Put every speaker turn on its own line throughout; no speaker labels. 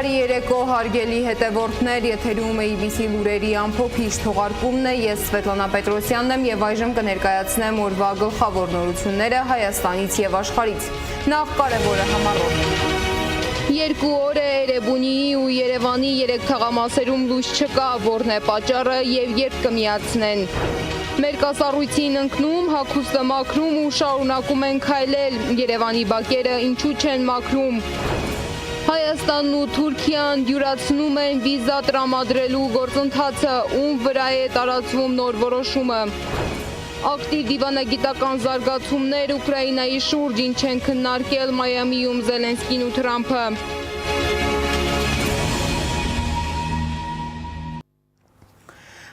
Բարի երեկո հարգելի հետևորդներ, եթերում է IBC լուրերի ամփոփիչ թողարկումն է, ես Սվետլանա Պետրոսյանն եմ եւ այժմ կներկայացնեմ օրվա գլխավոր նորությունները Հայաստանից եւ աշխարհից։ Նախ կարևորը համառոտ։ 2 օր է Էրեբունիի ու Երևանի 3 թաղամասերում լույս չկա, որն է պատճառը եւ երբ կմիացնեն։ Մեր կասառույցին ընկնում, հագուստը մաքրում ու շարունակում են քայլել։ Երևանի բակերը ինչու չեն մաքրում։ Հայաստանն ու Թուրքիան դյուրացնում են վիզա տրամադրելու գործընթացը, ում վրա է տարածվում նոր որոշումը։ Ակտիվ դիվանագիտական զարգացումներ Ուկրաինայի շուրջ, ինչ են քննարկել Մայամիում Զելենսկին ու Թրամփը։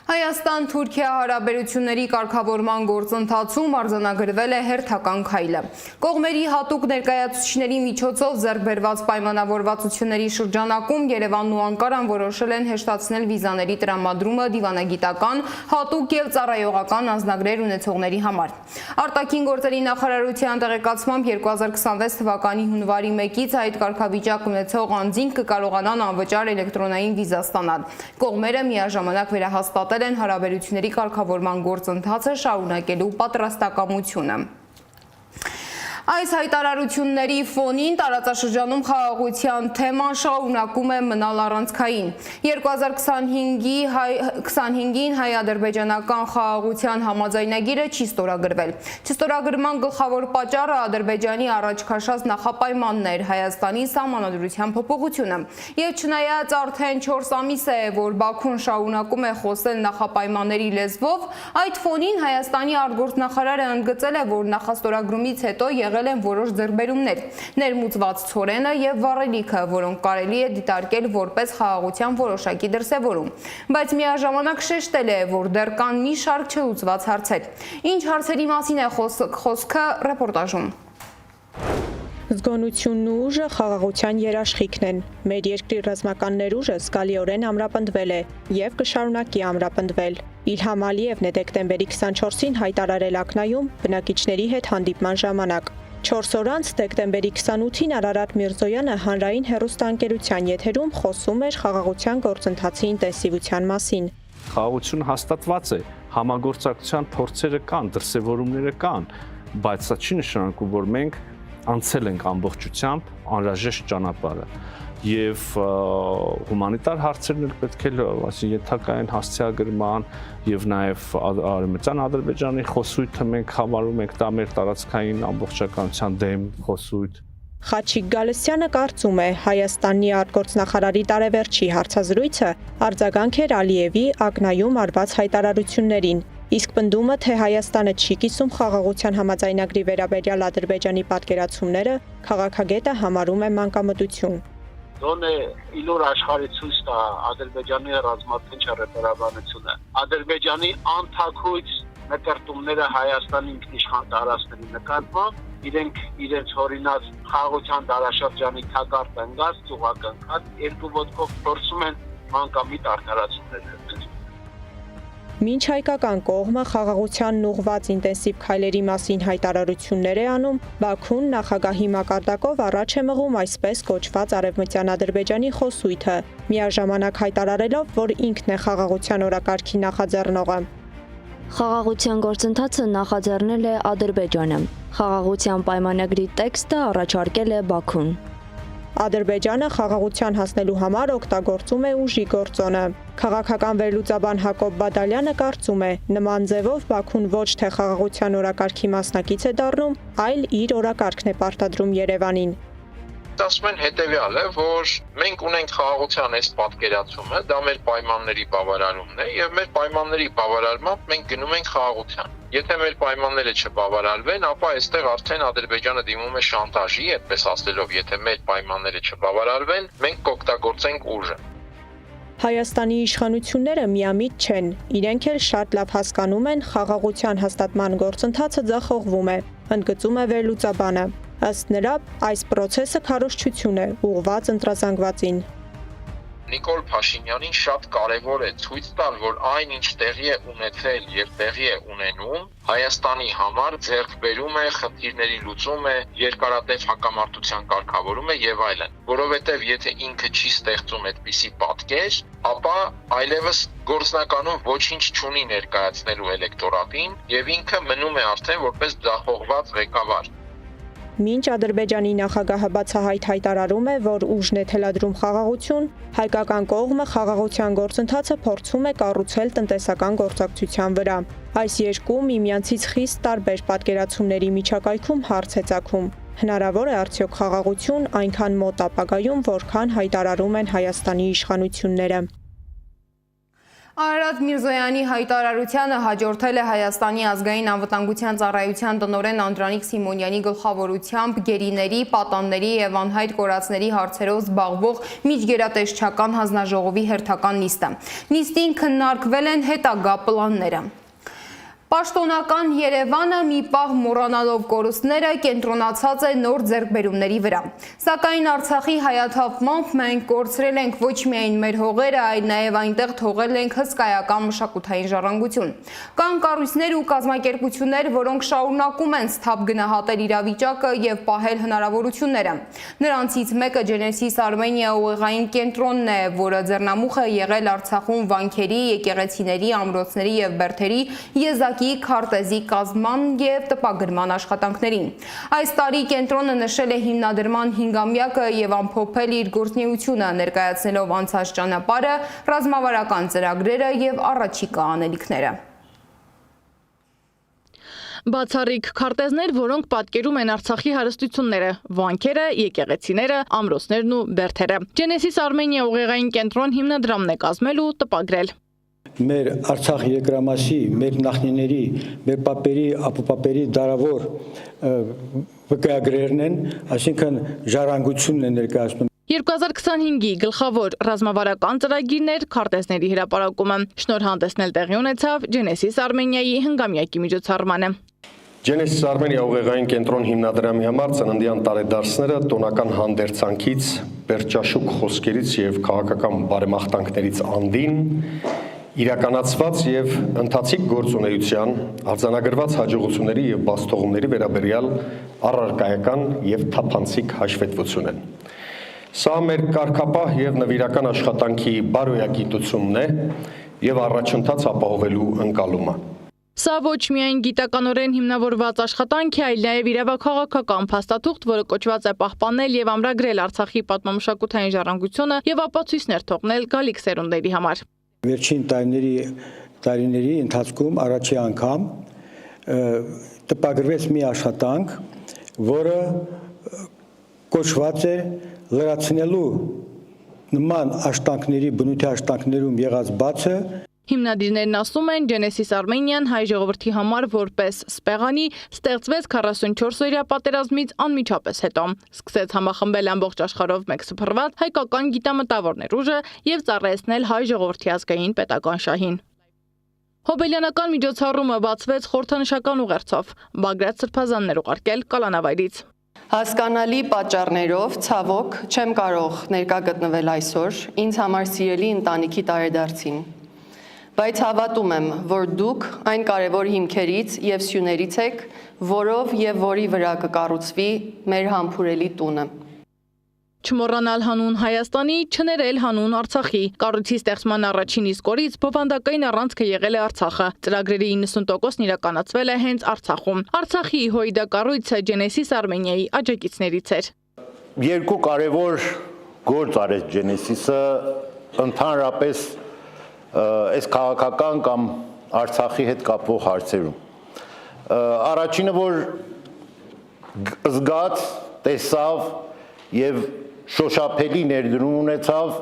Հայաստան-Թուրքիա հարաբերությունների կարգավորման գործընթացում արձանագրվել է հերթական քայլը։ Կողմերի հատուկ ներկայացուցիչների միջոցով ձեռք բերված պայմանավորվածությունների շրջանակում Երևանն ու Անկարան որոշել են հեշտացնել վիզաների տրամադրումը դիվանագիտական, հատուկ եւ ծառայողական անձնագրեր ունեցողների համար։ Արտաքին գործերի նախարարության տեղեկացմամբ 2026 թվականի հունվարի 1-ից այդ կարգավիճակ ունեցող անձինք կկարողանան անվճար էլեկտրոնային վիզա ստանալ։ Կողմերը միաժամանակ վերահաստատել են հարաբերությունների կարգավորման գործընթացը շարունակելու պատրաստակամությունը։ Այս հայտարարությունների ֆոնին տարածաշրջանում խաղաղության թեման շարունակում է մնալ առանցքային։ 2025-ին հայ-ադրբեջանական խաղաղության համաձայնագիրը չի ստորագրվել։ Չստորագրման գլխավոր պատճառը Ադրբեջանի առաջ քաշած նախապայմաններ, Հայաստանի սահմանադրության փոփոխությունը։ Եվ չնայած արդեն 4 ամիս է, որ Բաքուն շարունակում է խոսել նախապայմանների լեզվով, այդ ֆոնին Հայաստանի արտգործնախարարը ընդգծել է, որ նախաստորագրումից հետո եղել են որոշ ձեռքբերումներ, ներմուծված ցորենը եւ վառելիքը, որոնք կարելի է դիտարկել որպես խաղաղության որոշակի դրսևորում, բայց միաժամանակ շեշտել է, որ դեռ կան մի շարք չլուծված հարցեր։ Ինչ հարցերի մասին է խոսքը ռեպորտաժում։
Զգոնությունն ու ուժը խաղաղության երաշխիքն են։ Մեր երկրի ռազմական ներուժը զգալիորեն ամրապնդվել է եւ կշարունակի ամրապնդվել։ Իլհամ Ալիևն է դեկտեմբերի 24-ին հայտարարել Ակնայում բնակիչների հետ հանդիպման ժամանակ։ 4 օր անց դեկտեմբերի 28-ին Արարատ Միրզոյանը հանրային հեռուստաընկերության եթերում խոսում էր խաղաղության գործընթացի ինտենսիվության մասին։
Խաղաղությունը հաստատված է, համագործակցության փորձերը կան, դրսևորումները կան, բայց սա չի նշանակում, որ մենք անցել ենք ամբողջությամբ անհրաժեշտ ճանապարհը եւ հումանիտար հարցերն էլ պետք է ասի ենթակային հասցեագրման եւ նաեւ Արևմտյան Ադրբեջանի խոսույթը մենք համարում ենք դա մեր տարածքային ամբողջականության դեմ խոսույթ։
Խաչիկ Գալստյանը կարծում է Հայաստանի արտգործնախարարի տարեվերջի հարցազրույցը արձագանք էր Ալիևի Ակնայում արված հայտարարություններին։ Իսկ պնդումը, թե Հայաստանը չի կիսում խաղաղության համաձայնագրի վերաբերյալ Ադրբեջանի պատկերացումները, քաղաքագետը համարում է մանկամտություն։
Դոնե իլոր աշխարհի ցույց տա Ադրբեջանի ռազմատնչ ռեպերաբանությունը։ Ադրբեջանի անթաքույց նկարտումները Հայաստանի ինքնիշխան տարածքների նկատմամբ իրենց օրինած խաղաղության դարաշրջանի թակարդ ընկած, ծուղակնքած երկու ոտքով փորձում են մանկամիտ արտարացումներ എടുել։
Մինչ հայկական կողմը խաղաղությանն ուղղված ինտենսիվ քայլերի մասին հայտարարություններ է անում, Բաքուն նախագահի մակարդակով առաջ է մղում այսպես կոչված Արևմտյան Ադրբեջանի խոսույթը, միաժամանակ հայտարարելով, որ ինքն է խաղաղության օրակարգի նախաձեռնողը։
Խաղաղության գործընթացը նախաձեռնել է Ադրբեջանը։ Խաղաղության պայմանագրի տեքստը առաջարկել է Բաքուն։
Ադրբեջանը խաղաղության հասնելու համար օգտագործում է ուժի գործոնը։ Քաղաքական վերլուծաբան Հակոբ Բադալյանը կարծում է, նման ձևով Բաքուն ոչ թե խաղաղության օրակարգի մասնակից է դառնում, այլ իր օրակարգն է պարտադրում Երևանին։
Ասում են հետևյալը, որ մենք ունենք խաղաղության այս պատկերացումը, դա մեր պայմանների բավարարումն է եւ մեր պայմանների բավարարմամբ մենք գնում ենք խաղաղության։ Եթե մեր պայմանները չբավարարվեն, ապա այստեղ արդեն Ադրբեջանը դիմում է շանտաժի, այդպես ասելով, եթե մեր պայմանները չբավարարվեն, մենք կօգտագործենք ուժը։
Հայաստանի իշխանությունները միամիտ չեն, իրենք էլ շատ լավ հասկանում են խաղաղության հաստատման գործընթացը ձախողվում է, ընդգծում է վերլուծաբանը։ Ըստ նրա, այս պրոցեսը քարոզչություն է, ուղղված ընտրազանգվածին։
Նիկոլ Փաշինյանին շատ կարևոր է ցույց տալ, որ այն ինչ տեղի է ունեցել եւ տեղի է ունենում, Հայաստանի համար ձեռքբերում է, խնդիրների լուծում է, երկարատև հակամարտության կարգավորում է եւ այլն, որովհետեւ եթե ինքը չի ստեղծում այդպիսի պատկեր, ապա այլևս գործնականում ոչինչ չունի ներկայացնելու էլեկտորատին եւ ինքը մնում է արդեն որպես ձախողված ղեկավար։
Մինչ Ադրբեջանի նախագահը բացահայտ հայտարարում է, որ ուժն է թելադրում խաղաղություն, հայկական կողմը խաղաղության գործընթացը փորձում է կառուցել տնտեսական գործակցության վրա։ Այս երկու միմյանցից խիստ տարբեր պատկերացումների միջակայքում հարց է ծագում. հնարավոր է արդյոք խաղաղություն այնքան մոտ ապագայում, որքան հայտարարում են Հայաստանի իշխանությունները։
Արարատ Միրզոյանի հայտարարությանը հաջորդել է Հայաստանի ազգային անվտանգության ծառայության տնօրեն Անդրանիկ Սիմոնյանի գլխավորությամբ գերիների, պատանների եւ անհայտ կորածների հարցերով զբաղվող միջգերատեսչական հանձնաժողովի հերթական նիստը։ Նիստին քննարկվել են հետագա պլանները։ Պաշտոնական Երևանը մի պահ մոռանալով կորուստները կենտրոնացած է նոր ձեռքբերումների վրա։ Սակայն Արցախի հայաթափմամբ մենք կորցրել ենք ոչ միայն մեր հողերը, այլ նաև այնտեղ թողել ենք հսկայական մշակութային ժառանգություն։ Կան կառույցներ ու կազմակերպություններ, որոնք շարունակում են սթափ գնահատել իրավիճակը եւ պահել հնարավորությունները։ Նրանցից մեկը Genesis Armenia ուղեղային կենտրոնն է, որը ձեռնամուխ է եղել Արցախում վանքերի, եկեղեցիների, ամրոցների եւ բերդերի քարտեզի կազման եւ տպագրման աշխատանքներին։ Այս տարի կենտրոնը նշել է հիմնադրման 5-ամյակը եւ ամփոփել իր գործունեությունը, ներկայացնելով անցած ճանապարհը, ռազմավարական ծրագրերը եւ առաջիկա անելիքները։
Բացառիկ քարտեզներ, որոնք պատկերում են Արցախի հարստությունները, վանքերը, եկեղեցիները, ամրոցներն ու բերդերը։ Genesis Armenia ուղեղային կենտրոն հիմնադրամն է կազմել ու տպագրել։
Մեր Արցախ երկրամասի, մեր նախնիների, մեր պապերի, ապուպապերի դարավոր վկայագրերն են, այսինքն ժառանգությունն է ներկայացնում։
2025-ի գլխավոր ռազմավարական ծրագիրներ քարտեզների հրապարակումը շնորհանդեսն էլ տեղի ունեցավ Genesis Armenia-ի 5-ամյակի միջոցառմանը։
Genesis Armenia ուղեղային կենտրոն հիմնադրամի համար ծննդյան տարեդարձները տոնական հանդերձանքից, պերճաշուկ խոսքերից եւ քաղաքական բարեմաղթանքներից անդին իրականացված եւ ընթացիկ գործունեության արձանագրված հաջողությունների եւ բացթողումների վերաբերյալ առարկայական եւ թափանցիկ հաշվետվություն են։ Սա մեր կարգապահ եւ նվիրական աշխատանքի բարոյագիտությունն է եւ առաջընթաց ապահովելու ընկալումը։
Սա ոչ միայն գիտականորեն հիմնավորված աշխատանք է, այլ նաև իրավաքաղաքական փաստաթուղթ, որը կոչված է պահպանել եւ ամրագրել Արցախի պատմամշակութային ժառանգությունը եւ ապացույցներ թողնել գալիք սերունդների համար։
Վերջին տարիների ընթացքում առաջի անգամ տպագրվեց մի աշխատանք, որը կոչված է լրացնելու նման աշխատանքների բնույթի աշխատանքներում եղած բացը։
Հիմնադիրներն ասում են, Genesis Armenia-ն հայ ժողովրդի համար որպես սպեղանի ստեղծվեց 44-օրյա պատերազմից անմիջապես հետո։ Սկսեց համախմբել ամբողջ աշխարհով մեկ սփռված հայկական գիտամտավոր ներուժը եւ ծառայեցնել հայ ժողովրդի ազգային պետական շահին։ Հոբելյանական միջոցառումը բացվեց խորհրդանշական ուղերձով։ Բագրատ Սրբազաններ ուղարկել Կալանավայրից։
Հասկանալի պատճառներով ցավոք չեմ կարող ներկա գտնվել այսօր ինձ համար սիրելի ընտանիքի տարեդարձին։ Բայց հավատում եմ, որ դուք այն կարևոր հիմքերից եւ սյուներից եք, որով եւ որի վրա կկառուցվի մեր համբուրելի տունը։
Չմոռանալ հանուն Հայաստանի, չներել հանուն Արցախի։ Կառույցի ստեղծման առաջին իսկ օրից բովանդակային առանցքը եղել է Արցախը։ Ծրագրերի 90%-ն իրականացվել է հենց Արցախում։ Արցախի հույդա կառույցը Genesis Armenia-ի աջակիցներից էր։
Երկու կարևոր գործ արեց Genesis-ը ընդհանրապես այս քաղաքական կամ Արցախի հետ կապվող հարցերում։ Առաջինը, որ զգաց, տեսավ եւ շոշափելի ներդրում ունեցավ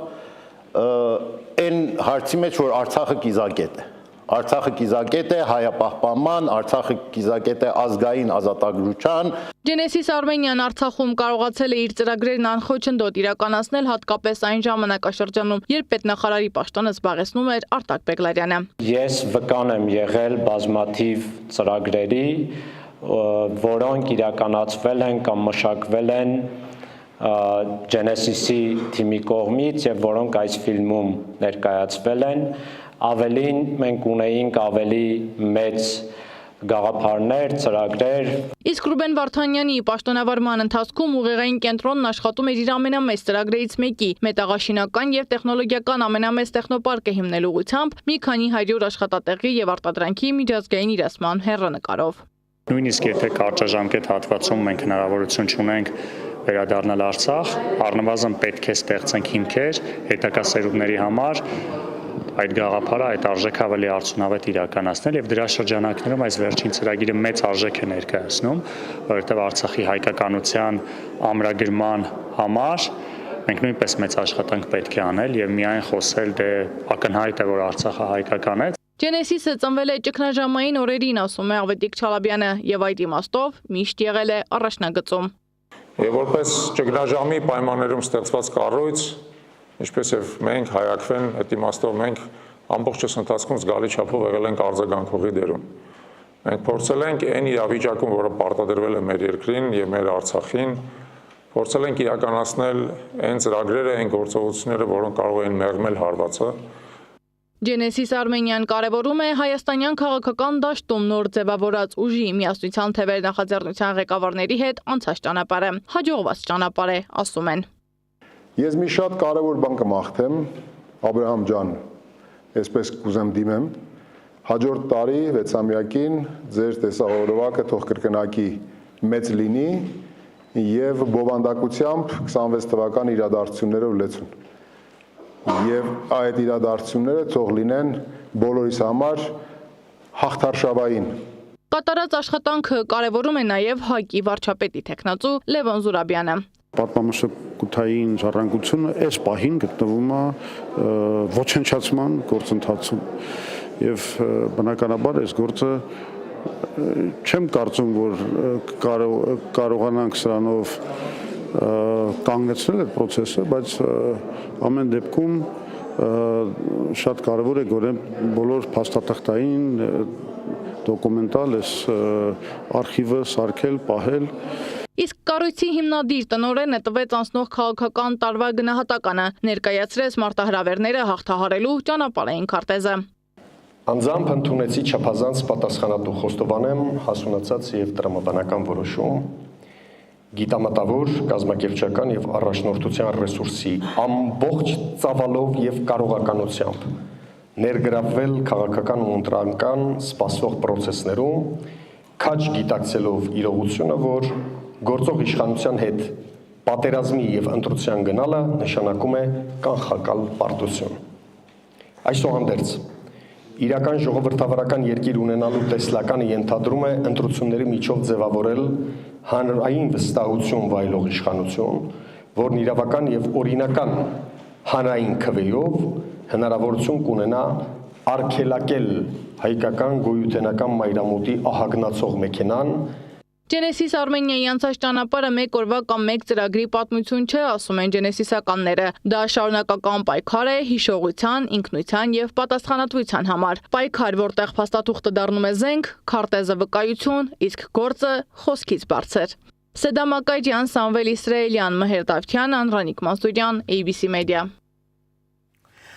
այն հարցի մեջ, որ Արցախը կիզակետ է։ Արցախը կիզակետ է հայապահպանման, Արցախը կիզակետ է ազգային ազատագրության։
Genesis Armenia-ն Արցախում կարողացել է իր ծրագրերն անխոչնդոտ իրականացնել հատկապես այն ժամանակաշրջանում, երբ պետնախարարի պաշտոնը զբաղեցնում էր Արտակ Բեգլարյանը։
Ես վկան եմ եղել բազմաթիվ ծրագրերի, որոնք իրականացվել են կամ մշակվել են Genesis-ի թիմի կողմից եւ որոնք այս ֆիլմում ներկայացվել են, ավելին մենք ունեինք ավելի մեծ գաղափարներ, ծրագրեր։
Իսկ Ռուբեն Վարդանյանի պաշտոնավարման ընթացքում ուղեղային կենտրոնն աշխատում էր իր ամենամեծ ծրագրերից մեկի՝ մետաղաշինական եւ տեխնոլոգիական ամենամեծ տեխնոպարկը հիմնելու ուղղությամբ մի քանի 100 աշխատատեղի եւ արտադրանքի միջազգային իրացման հեռանկարով։
Նույնիսկ եթե կարճաժամկետ հատվածում մենք հնարավորություն չունենք վերադառնալ Արցախ, առնվազն պետք է ստեղծենք հիմքեր հետագա սերունդների համար այդ գաղափարը, այդ արժեքը ավելի արդյունավետ իրականացնել եւ դրա շրջանակներում այս վերջին ծրագիրը մեծ արժեք է ներկայացնում, որովհետեւ Արցախի հայկականության ամրագրման համար մենք նույնպես մեծ աշխատանք պետք է անել եւ միայն խոսել դե ակնհայտ է, որ Արցախը հայկական է։
Genesis-ը ծնվել է ճգնաժամային օրերին, ասում է Ավետիք Չալաբյանը, եւ այդ իմաստով միշտ եղել է առաջնագծում։
Եվ որպես ճգնաժամի պայմաններում ստեղծված կառույց, ինչպես եւ մենք հայակվեն, այդ իմաստով մենք ամբողջս ընթացքում զգալի չափով եղել ենք արձագանքողի դերում։ Մենք փորձել ենք այն իրավիճակում, որը պարտադրվել է մեր երկրին եւ մեր Արցախին, փորձել ենք իրականացնել այն ծրագրերը, այն գործողությունները, որոնք կարող էին մեղմել հարվածը։
Genesis Armenian կարևորում է հայաստանյան քաղաքական դաշտում նոր ձևավորած ուժի միասնության թևեր նախաձեռնության ղեկավարների հետ անցած ճանապարհը հաջողված ճանապարհ է, ասում են։
Ես մի շատ կարևոր բան կմաղթեմ, Աբրահամ ջան, այսպես կուզեմ դիմեմ, հաջորդ տարի 6-ամյակին ձեր տեսահոլովակը թող կրկնակի մեծ լինի եւ բովանդակությամբ 26 թվականի իրադարձություններով լեցուն։ Եվ այդ իրադարձությունները թող լինեն բոլորիս համար հաղթարշավային։
Կատարած աշխատանքը կարևորում է նաև ՀԱԿ-ի վարչապետի տեխնացու Լևոն Զուրաբյանը։
Պատմամշակութային ժառանգությունը այս պահին գտնվում է ոչնչացման գործընթացում եւ բնականաբար այս գործը չեմ կարծում, որ կարողանանք սրանով կանգնեցնել այդ process-ը, բայց ամեն դեպքում շատ կարևոր է գորեն բոլոր փաստաթղթային դոկումենտալ այս արխիվը սարքել, պահել։
Իսկ կառույցի հիմնադիր տնօրենը տվեց անցնող քաղաքական տարվա գնահատականը, ներկայացրեց մարտահրավերները հաղթահարելու ճանապարհային քարտեզը։
Անձամբ ընդունեցի չափազանց պատասխանատու խոստովանեմ հասունացած եւ տրամաբանական որոշում գիտամտավոր, կազմակերպչական եւ առաջնորդության ռեսուրսի ամբողջ ծավալով եւ կարողականությամբ ներգրավվել քաղաքական ու ընտրական սպասվող process-ներում, քաջ գիտակցելով իրողությունը, որ գործող իշխանության հետ պատերազմի եւ ընտրության գնալը նշանակում է կանխակալ պարտություն։ Այսուհանդերձ իրական ժողովրդավարական երկիր ունենալու տեսլականը ենթադրում է ընտրությունների միջով ձևավորել հանրային վստահություն վայելող իշխանություն, որն իրավական եւ օրինական հանրային քվեով հնարավորություն կունենա արգելակել հայկական գոյութենական մայրամուտի ահագնացող մեքենան։
Genesis Armenia-ի անցած ճանապարհը մեկ օրվա կամ մեկ ծրագրի պատմություն չէ, ասում են Genesis-ականները։ Դա շարունակական պայքար է հիշողության, ինքնության եւ պատասխանատվության համար։ Պայքար, որտեղ փաստաթուղթը դառնում է զենք, քարտեզը վկայություն, իսկ գործը խոսքից բարձր։ Սեդամ Ակաջյան, Սամվել Իսրայելյան, Մհեր Դավթյան, Անրանիկ Մասուրյան, ABC Media։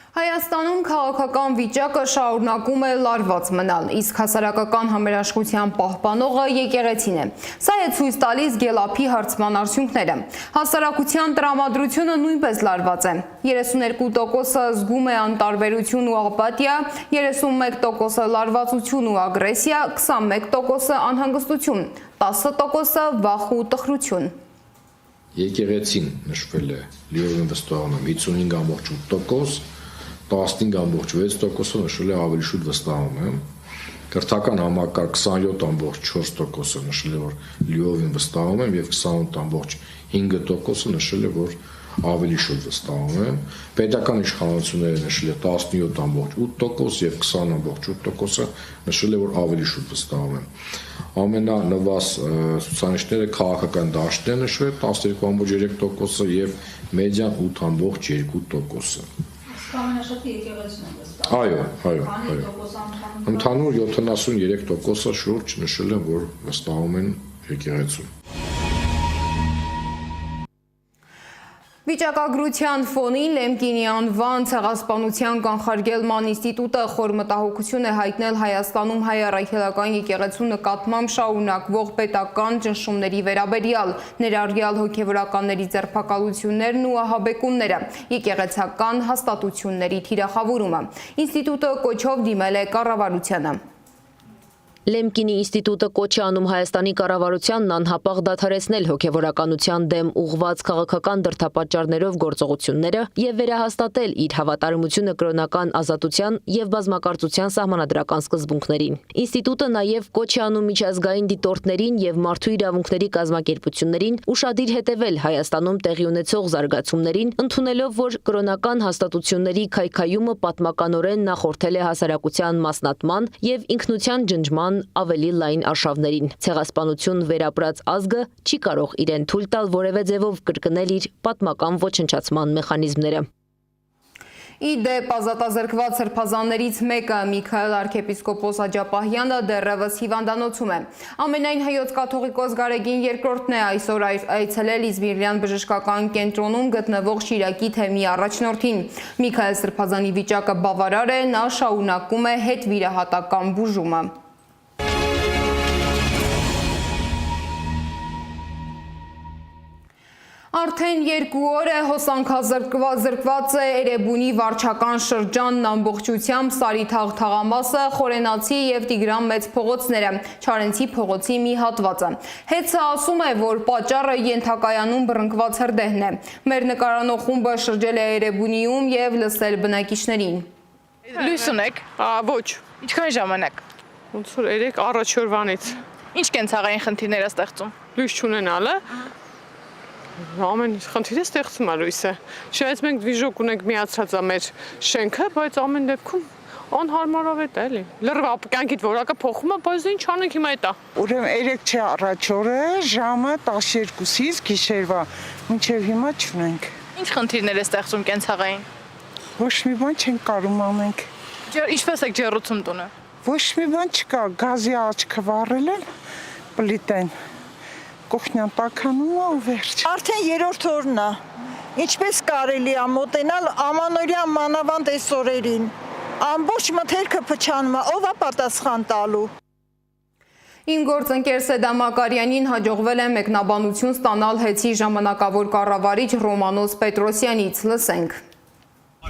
Հայաստանում քաղաքական վիճակը շարունակում է լարված մնալ, իսկ հասարակական համերաշխության պահպանողը եկեղեցին է։ Սա է ցույց տալիս Գելափի հարցման արդյունքները։ Հասարակության տրամադրությունը նույնպես լարված է։ 32%-ը զգում է անտարբերություն ու ապաթիա, 31%-ը լարվածություն ու ագրեսիա, 21%-ը անհանգստություն, 10%-ը վախ ու տխրություն։
Եկեղեցին նշվել է լիովին վստահում եմ 55.8%, 15.6%-ը նշել է ավելի շուտ վստահում եմ, կրթական համակարգ 27.4%-ը նշել է, որ լիովին վստահում եմ, եւ 28.5%-ը նշել է, որ ավելի շուտ վստահում եմ, պետական իշխանությունները նշել է 17.8% եւ 20.8%-ը նշել է, որ ավելի շուտ վստահում եմ։ Ամենանվազ ցուցանիշները քաղաքական դաշտն է նշվել 12.3%-ը եւ մեդիան 8.2%-ը։
Ամենաշատը եկեղեցին է վստահում։
Այո։ Ընդհանուր 73%-ը շուրջ նշել են, որ վստահում են եկեղեցուն։
Վիճակագրության ֆոնին Լեմկինի անվան ցեղասպանության կանխարգելման ինստիտուտը խոր մտահոգություն է հայտնել Հայաստանում հայ առաքելական եկեղեցու նկատմամբ շարունակվող պետական ճնշումների վերաբերյալ, ներառյալ հոգևորականների ձերբակալություններն ու ահաբեկումները, եկեղեցական հաստատությունների թիրախավորումը։ Ինստիտուտը կոչով դիմել է կառավարությանը։
Լեմկինի ինստիտուտը կոչ է անում Հայաստանի կառավարությանն անհապաղ դադարեցնել հոգևորականության դեմ ուղղված քաղաքական դրդապատճառներով գործողությունները եւ վերահաստատել իր հավատարմությունը կրոնական ազատության եւ բազմակարծության սահմանադրական սկզբունքներին։ Ինստիտուտը նաեւ կոչ է անում միջազգային դիտորդներին եւ մարդու իրավունքների կազմակերպություններին ուշադիր հետևել Հայաստանում տեղի ունեցող զարգացումներին, ընդունելով, որ կրոնական հաստատությունների քայքայումը պատմականորեն նախորդել է հասարակության մասնատման եւ ինքնության ջնջման ավելի լայն արշավներին։ Ցեղասպանություն վերապրած ազգը չի կարող իրեն թույլ տալ որևէ ձևով կրկնել իր պատմական ոչնչացման մեխանիզմները։
Ի դեպ, ազատազրկված սրբազաններից մեկը Միքայել arczepiskopos Աջապահյանը դեռևս հիվանդանոցում է։ Ամենայն հայոց կաթողիկոս Գարեգին II-ն է այսօր այցելել Իզմիրյան բժշկական կենտրոնում գտնվող Շիրակի թեմի առաջնորդին։ Միքայել սրբազանի վիճակը բավարար է, նա շարունակում է հետվիրահատական բուժումը։ Արդեն 2 օր է հոսանքազրկված է Էրեբունի վարչական շրջանն ամբողջությամբ, Սարիթաղ թաղամասը, Խորենացի և Տիգրան մեծ փողոցները, Չարենցի փողոցի մի հատվածը։ Հեցը ասում է, որ պատճառը ենթակայանում բռնկված հրդեհն է։ Մեր նկարանող խումբը շրջել է Էրեբունիում և լսել բնակիչներին։
Լույս ունեք։ Ոչ։ Ինչքան ժամանակ։
Ոնց որ 3 առաջ օրվանից։
Ինչ կենցաղային խնդիրներ է ստեղծում։
Լույս չունենալը։ Ամեն խնդիրը ստեղծում է լույսը։ Շայից մենք դվիժոկ ունենք միացած է մեր շենքը, բայց ամեն դեպքում անհարմարավետ է էլի։ Լրիվ կյանքիդ որակը փոխում է, բայց ինչ անենք հիմա էտա։
Ուրեմն 3 չէ առաջ օրը ժամը 12-ից գիշերվա մինչև հիմա չունենք։
Ինչ խնդիրներ է ստեղծում կենցաղային։
Ոչ մի բան չենք կարում անենք։
Ինչպես եք ջեռուցում տունը։
Ոչ մի բան չկա, գազի աչքը վառել են, պլիտեն։ Կողքնյան տաքանում է ու վերջ։
Արդեն 3-րդ օրն է։ Ինչպես կարելի է մոտենալ ամանորյա մանավանդ այս օրերին։ Ամբողջ մթերքը փչանում է, ով է պատասխան տալու։
Իմ գործընկեր Սեդա Մակարյանին հաջողվել է մեկնաբանություն ստանալ ՀԵՑ-ի ժամանակավոր կառավարիչ Ռոմանոս Պետրոսյանից, լսենք։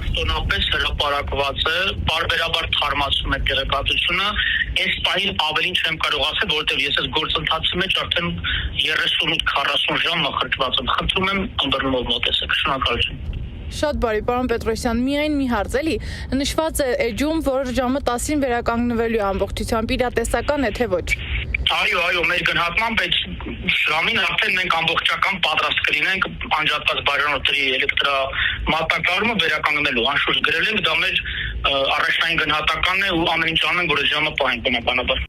Արտոնապես հրապարակված է, բարբերաբար թարմացում է տեղեկատվությունը, այս պահին ավելին չեմ կարող ասել, որովհետև ես այս գործընթացի մեջ արդեն 38-40 ժամ մխրճված եմ, խնդրում եմ ըմբռնումով մոտեցեք, շնորհակալություն։
Շատ բարի, պարոն Պետրոսյան, միայն մի հարց էլի, նշված է էջում, որ ժամը 10-ին վերականգնվելու է ամբողջությամբ, իրատեսական է թե ոչ։
Այո, մեր գնահատմամբ այդ ժամին արդեն մենք ամբողջական պատրաստ կլինենք անջատված բաժանորդների էլեկտրամատակարարումը վերականգնելու, անշուշտ գրել ենք, դա մեր առաջնային գնահատականն է ու ամեն ինչ անենք, որ այս ժամը պահենք բնականաբար։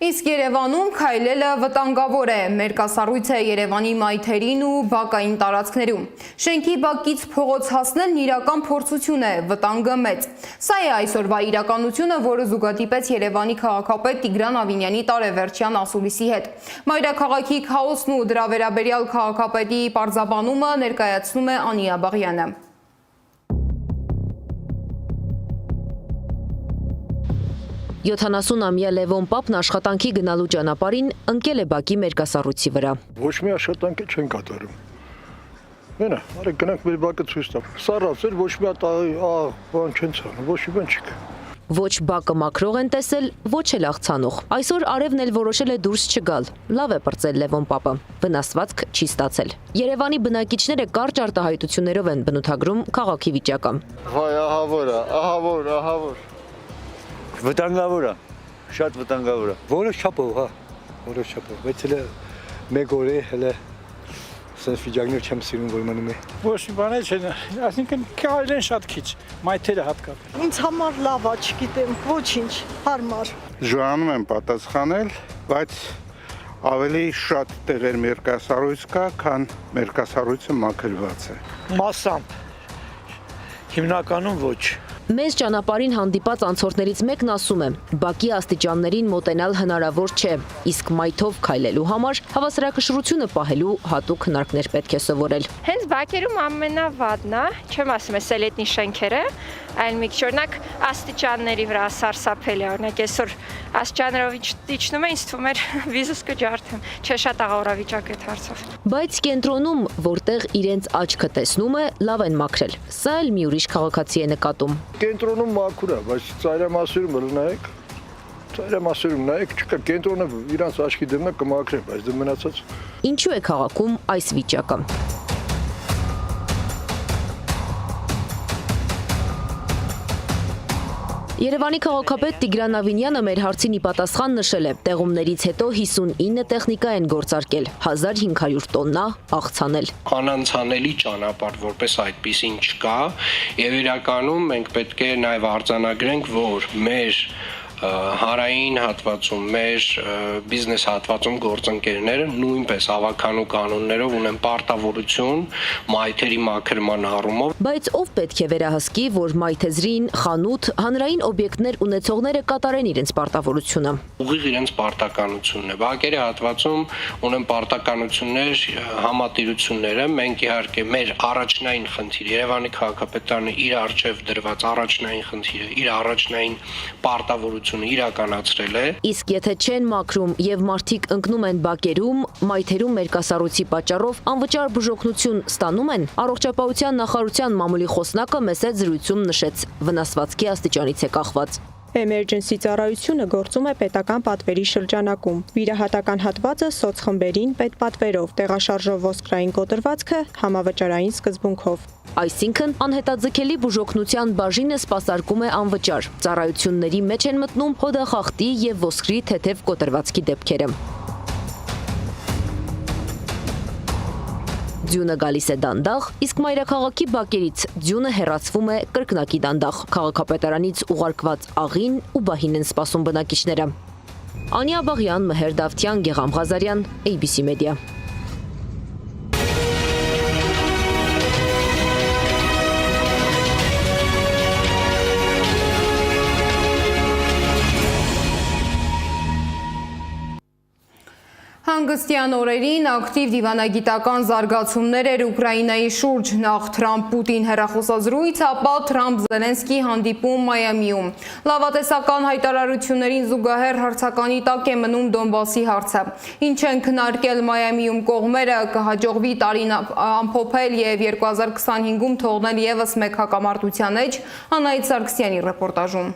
Իսկ Երևանում քայլելը վտանգավոր է, մերկասառույց է Երևանի մայթերին ու բակային տարածքներում։ Շենքի բակից փողոց հասնելն իրական փորձություն է, վտանգը մեծ։ Սա է այսօրվա իրականությունը, որը զուգադիպեց Երևանի քաղաքապետ Տիգրան Ավինյանի տարեվերջյան ասուլիսի հետ։ Մայրաքաղաքի քաոսն ու դրա վերաբերյալ քաղաքապետի պարզաբանումը ներկայացնում է Անի Աբաղյանը։
70-ամյա Լևոն Պապն աշխատանքի գնալու ճանապարհին ընկել է բակի մերկասառույցի վրա։
Ոչ մի աշխատանք չեն կատարում։ Մենա, արեք գնանք մեր բակը ցույց տամ։ Սառած էր, ոչ մի հատ բան չեն ցանում, ոչ մի բան չկա։
Ոչ բակը մաքրող են տեսել, ոչ էլ աղցանող։ Այսօր Արևն էլ որոշել է դուրս չգալ։ Լավ է պրծել Լևոն Պապը։ Վնասվածք չի ստացել։ Երևանի բնակիչները կարճ արտահայտություններով են բնութագրում քաղաքի վիճակը։
Վայ, ահավոր։ Վտանգավոր է, շատ վտանգավոր է։
Որոշ չափով, հա, որոշ չափով, բայց հələ մեկ օր է, հələ sense վիճակներ չեմ սիրում, որ մնում է։
Ոչ մի բան չեն, այսինքն քայլեն շատ քիչ, մայթերը հատկապես։
Ինձ համար լավ է, չգիտեմ, ոչինչ, հարմար։
Ժանում եմ պատասխանել, բայց ավելի շատ տեղեր մերկասառույց կա, քան մերկասառույցը մաքրված է։
Մասամբ, հիմնականում ոչ։
Մեզ ճանապարհին հանդիպած անցորդներից մեկն ասում է. Բակի աստիճաններին մոտենալ հնարավոր չէ, իսկ մայթով քայլելու համար հավասարակշռությունը պահելու հատուկ հնարքներ պետք է սովորել։
Հենց բակերում ամենավատն է, չեմ ասում է սելետնի շենքերը, այլ մի քիչ օրինակ աստիճանների վրա սարսափելի, օրինակ այսօր աստիճաններով իջնում է, ինձ թվում էր վիզս կջարդեմ, չէ շատ աղավարավիճակ է հարցով։
Բայց կենտրոնում, որտեղ իրենց աչքը տեսնում է, լավ են մաքրել։ Սա էլ մի ուրիշ քաղաքացի է նկատում։
Կենտրոնում մաքուր է, բայց ծայրամասերում նայեք, ծայրամասերում նայեք, չկա կենտրոնը իրանց աչքի դեմն է կմաքրեն, բայց դե մնացած։
Ինչու է քաղաքում այս վիճակը։ Երևանի քաղաքապետ Տիգրան Ավինյանը մեր հարցին ի պատասխան նշել է, տեղումներից հետո 59 տեխնիկա են գործարկել, 1500 տոննա աղցանել։
Անանցանելի ճանապարհ որպես այդպիսին չկա, եւ իրականում մենք պետք է նաեւ արձանագրենք, որ մեր հարային հատվածում, մեր բիզնես հատվածում գործընկերները նույնպես հավաքանու կանոններով ունեն պարտավորություն մայթերի մաքրման առումով։
Բայց ով պետք է վերահսկի, որ մայթեզրին, խանութ, հանրային օբյեկտներ ունեցողները կատարեն իրենց պարտավորությունը։
Ուղիղ իրենց պարտականությունն է։ Բակերի հատվածում ունեն պարտականություններ, համատիրությունները, մենք իհարկե մեր առաջնային խնդիրը, Երևանի քաղաքապետարանը իր արժև դրված առաջնային խնդիրը, իր առաջնային պարտավորությունը իրականացրել է։
Իսկ եթե չեն մաքրում եւ մարդիկ ընկնում են բակերում, մայթերում մերկասառույցի պատճառով անվճար բուժօգնություն ստանում են, առողջապահության նախարարության մամուլի խոսնակը մեծ զրույցում նշեց, վնասվածքի աստիճանից է կախված։
Էմերջենսի ծառայությունը գործում է պետական պատվերի շրջանակում։ Վիրահատական հատվածը սոցխմբերին պետպատվերով, տեղաշարժով ոսկրային կոտրվածքը համավճարային սկզբունքով։
Այսինքն անհետաձգելի բուժօգնության բաժինը սպասարկում է անվճար։ Ծառայությունների մեջ են մտնում հոդախախտի եւ ոսկրի թեթև կոտրվածքի դեպքերը։ Ձյունը գալիս է դանդաղ, իսկ մայրաքաղաքի բակերից ձյունը հեռացվում է կրկնակի դանդաղ։ Քաղաքապետարանից ուղարկված աղին ու բահին են սպասում բնակիչները։ Անիա Բաղյան, Մհեր Դավթյան, Գեգամ Ղազարյան, ABC Media։
Հանգստյան օրերին ակտիվ դիվանագիտական զարգացումներ էր Ուկրաինայի շուրջ, նախ Թրամփ-Պուտին հեռախոսազրույց, ապա Թրամփ-Զելենսկի հանդիպում Մայամիում։ Լավատեսական հայտարարություններին զուգահեռ հարցականի տակ է մնում Դոնբասի հարցը։ Ինչ են քննարկել Մայամիում կողմերը, կհաջողվի տարին ամփոփել եւ 2025-ում թողնել եւս մեկ հակամարտության էջ, Անահիտ Սարգսյանի ռեպորտաժում։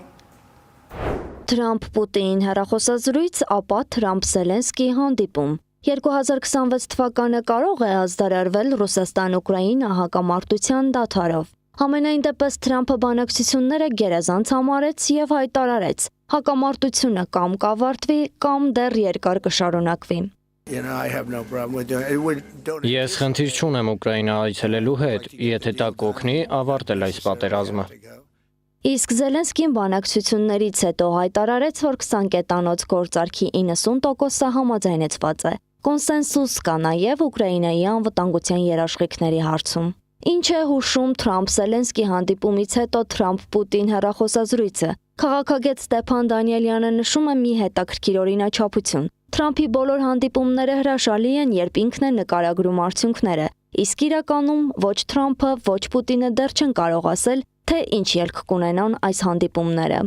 Թրամփ-Պուտին հեռախոսազրույց, ապա Թրամփ-Զելենսկի հանդիպում։ 2026 թվականը կարող է ազդարարվել Ռուսաստան-Ուկրաինա հակամարտության դադարով։ Համենայն դեպս Թրամփը բանակցությունները գերազանց համարեց եւ հայտարարեց. հակամարտությունը կամ կավարտվի, կամ դեռ երկար կշարունակվի։
Ես խնդիր չունեմ Ուկրաինա այցելելու հետ, եթե դա կօգնի ավարտել այս պատերազմը։
Իսկ Զելենսկին բանակցություններից հետո հայտարարեց, որ 20 կետանոց գործարքի 90%-ը համաձայնեցված է։ Կոնսենսուս կա նաև Ուկրաինայի անվտանգության երաշխիքների հարցում։ Ինչ է հուշում Թրամփ-Զելենսկի հանդիպումից հետո Թրամփ-Պուտին հեռախոսազրույցը։ Քաղաքագետ Ստեփան Դանիելյանը նշում է մի հետաքրքիր օրինաչափություն։ Թրամփի բոլոր հանդիպումները հրաշալի են, երբ ինքն է նկարագրում արդյունքները, իսկ իրականում ոչ Թրամփը, ոչ Պուտինը դեռ չեն կարող ասել, թե ինչ ելք կունենան այս հանդիպումները։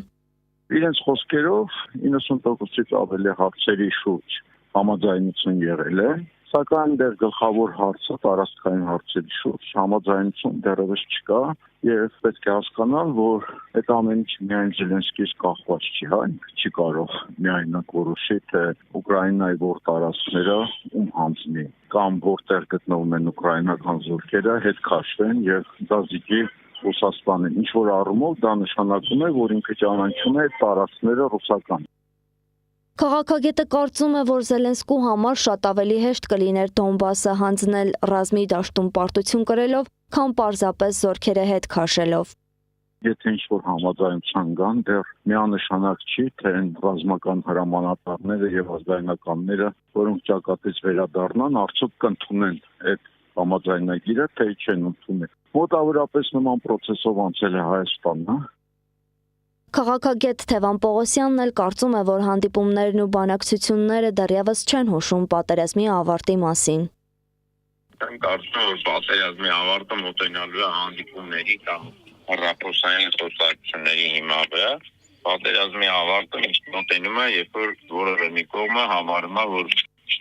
Իրենց խոսքերով 90%-ից ավելի հարցերի շուրջ համաձայնություն եղել է, սակայն դեռ գլխավոր հարցը տարածքային հարցերի շուրջ համաձայնություն դեռևս չկա եւ պետք է հասկանալ, որ այդ ամեն ինչ միայն Զելենսկից կախված չի, հա, ինքը չի կարող միայնակ որոշի, թե Ուկրաինայի որ տարածքները ում հանձնի կամ որտեղ գտնվում են ուկրաինական զորքերը հետ քաշվեն եւ դա զիջի Ռուսաստանը, ինչ որ առումով դա նշանակում է, որ ինքը ճանաչում է տարածքները ռուսական։
Քաղաքագետը կարծում է, որ Զելենսկու համար շատ ավելի հեշտ կլիներ Դոնբասը հանձնել ռազմի դաշտում պարտություն կրելով, քան պարզապես զորքերը հետ քաշելով։
Եթե ինչ որ համաձայնության կան, դեռ միանշանակ չի, թե այն ռազմական հրամանատարները եւ ազգայնականները, որոնք ճակատից վերադառնան, արդյոք կընդունեն այդ համաձայնագիրը, թե չեն ընդունել։ Մոտավորապես նման process-ով անցել է Հայաստանը,
Քաղաքագետ Թևան Պողոսյանն էլ կարծում է, որ հանդիպումներն ու բանակցությունները դեռևս չեն հուշում պատերազմի ավարտի մասին։
Կարծում եմ, որ պատերազմի ավարտը մոտենալու է հանդիպումների կամ ռապորտային խոսակցությունների հիման վրա։ Պատերազմի ավարտը մոտենում է, երբ որ որևէ մի կողմը համարում է, որ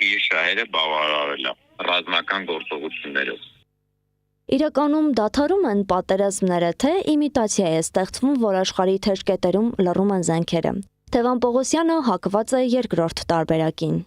իր շահերը բավարարել է ռազմական գործողություններով։
Իրականում դադարում են պատերազմները, թե իմիտացիա է ստեղծվում, որ աշխարհի թեժ կետերում լռում են զենքերը։ Թևան Պողոսյանը հակված է երկրորդ տարբերակին։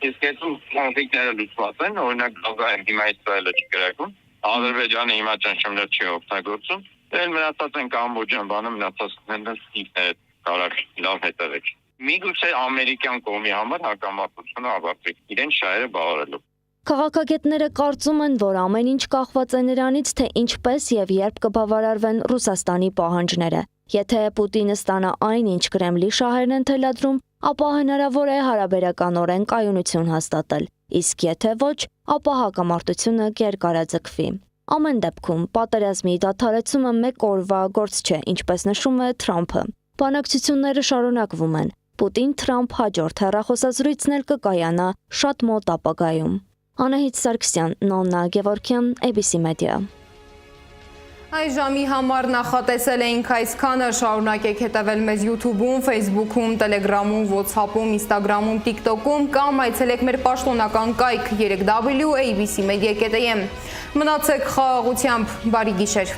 Իսկ այդու կոնֆլիկտները լուծված են, օրինակ Գազայում հիմա Իսրայելը չի կրակում, Ադրբեջանը հիմա ճնշումներ չի օգտագործում, դեռ մնացած են Կամբոջան բանը, մնացածները ինքներդ կարակ լավ հետևեք։ Միգուցե ամերիկյան կողմի համար հակամարտությունը ավարտվի, իրեն շահերը բավարարելով։
Քաղաքագետները կարծում են, որ ամեն ինչ կախված է նրանից, թե ինչպես եւ երբ կբավարարվեն Ռուսաստանի պահանջները։ Եթե Պուտինը ստանա այն, ինչ Կրեմլի շահերն են թելադրում, ապա հնարավոր է հարաբերականորեն կայունություն հաստատել, իսկ եթե ոչ, ապա հակամարտությունը կերկարաձգվի։ Ամեն դեպքում պատերազմի դադարեցումը մեկ օրվա գործ չէ, ինչպես նշում է Թրամփը։ Բանակցությունները շարունակվում են։ Պուտին-Թրամփ հաջորդ հեռախոսազրույցն էլ կկայանա շատ մոտ ապագայում։ Անահիտ Սարգսյան, Նոննա Գևորգյան, ABC Media։
Այս ժամի համար նախատեսել էինք այսքանը, շարունակեք հետևել մեզ YouTube-ում, Facebook-ում, Telegram-ում, WhatsApp-ում, Instagram-ում, TikTok-ում կամ այցելեք մեր պաշտոնական կայք 3w.abcmedia.am։ Մնացեք խաղաղությամբ, բարի գիշեր։